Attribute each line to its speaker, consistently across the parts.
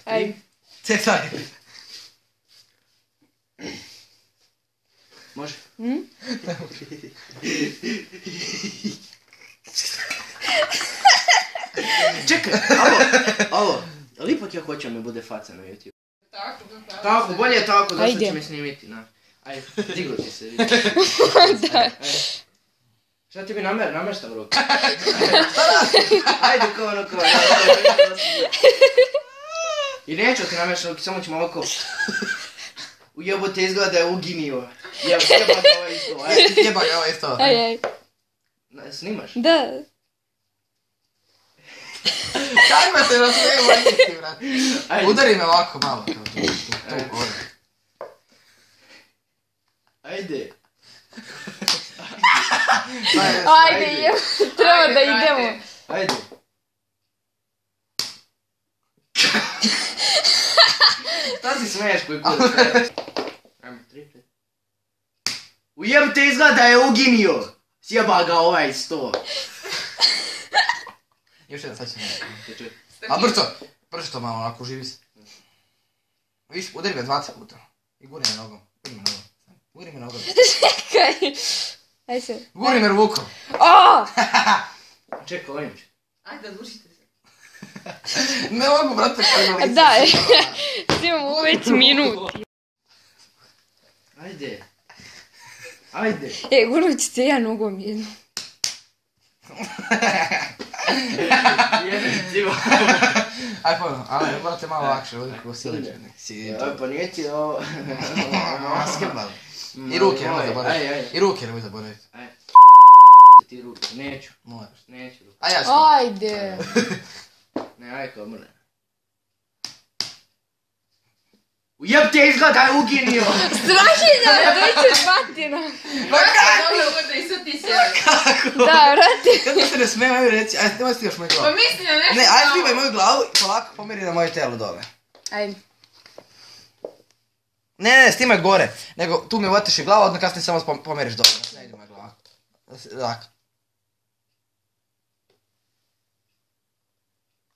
Speaker 1: Ajde.
Speaker 2: Cecaj.
Speaker 1: Može? Čekaj, alo, ali ipak ja hoću mi bude faca na YouTube. Tako, bolje je tako, zašto će me snimiti, na. Ajde, diglo ti se, vidi.
Speaker 3: Da.
Speaker 1: Šta ti bi nameštav ruku? Ajde, ko ono. I neću ti nameštav ruku, samo ćemo ovako. Ujebote izgleda da je uginio. Jeba ga ovo isto, ajde.
Speaker 2: Jeba ga ovo isto.
Speaker 3: Aj.
Speaker 1: Snimaš?
Speaker 3: Da.
Speaker 2: Kako se razumijemo, brat? Udari me ovako malo.
Speaker 1: Ajde.
Speaker 3: Ajde, treba da idemo.
Speaker 1: Ajde. Šta si smeješ koji kod? Ajmo, 3, 5. Ujebite izgleda da je uginio. Sjeba ga ovaj sto.
Speaker 2: Još jedan, sad ćemo. A brzo to malo, onako uživi se. Viš, udari ga 20 puta. I guri me nogom. Guri me nogom.
Speaker 3: Čekaj. Aj se.
Speaker 2: Guri me rukom.
Speaker 3: O!
Speaker 1: Čekaj, ovim ću.
Speaker 4: Ajde, odlučite se.
Speaker 2: Ne mogu, brate, kada lice.
Speaker 3: Da, imamo već minut.
Speaker 1: Ajde. Ajde.
Speaker 3: Gurnut ću te ja nogom jednu.
Speaker 1: Jedan civo.
Speaker 2: Aj pojno, ali morate malo lakše, ovdje kako siličani.
Speaker 1: Pa nije ti ovo...
Speaker 2: Basketbal. I ruke nemoj zaboraviti. I ruke nemoj zaboraviti.
Speaker 1: Ti ruke, neću.
Speaker 2: Moraš.
Speaker 1: Neću ruke.
Speaker 2: A ja što?
Speaker 3: Ajde.
Speaker 1: Ne, aj kao mrne. Ujebte izgleda da je uginio!
Speaker 3: Strahinja, dojte batina.
Speaker 4: Dobro, možda i sad ti se...
Speaker 3: Da, vrati.
Speaker 2: Kako se ne smijem, ajme reći, ajde, nemoj stimaš moju
Speaker 4: Pa
Speaker 2: glavu.
Speaker 4: mislim na nešto...
Speaker 2: Ne, ajde snimaj moju glavu i polako pomeri na moje telo dole.
Speaker 3: Ajde.
Speaker 2: Ne, snimaj gore, nego tu mi uvatiš i glavu, odmah kasnije samo pomeriš dole. Ne ide moja glava. Lako.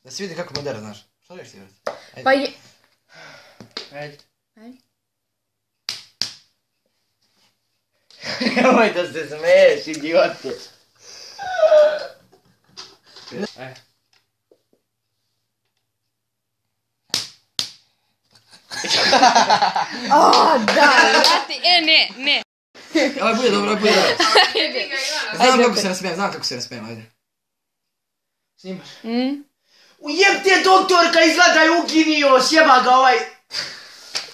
Speaker 2: Da se vidi kako modera, znaš. Što još ti vrati?
Speaker 3: Pa je...
Speaker 1: Ajde.
Speaker 3: Ajde.
Speaker 1: Nemoj da se smeješ, idiote. Ajde.
Speaker 3: O, da, vrati. Ne.
Speaker 2: Ovo bude dobro, ovo bude dobro.
Speaker 4: Jebi ga, Ivana.
Speaker 2: Znam kako se nasmijem, ajde.
Speaker 1: Snimaš.
Speaker 4: Ujebte doktorka, izgleda je uginio, sjeba ga ovaj...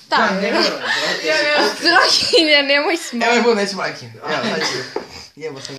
Speaker 3: Da, Strahinja, nemoj smijeti.
Speaker 2: Evo je bud, neću majke. Evo, znači. Jebo sam.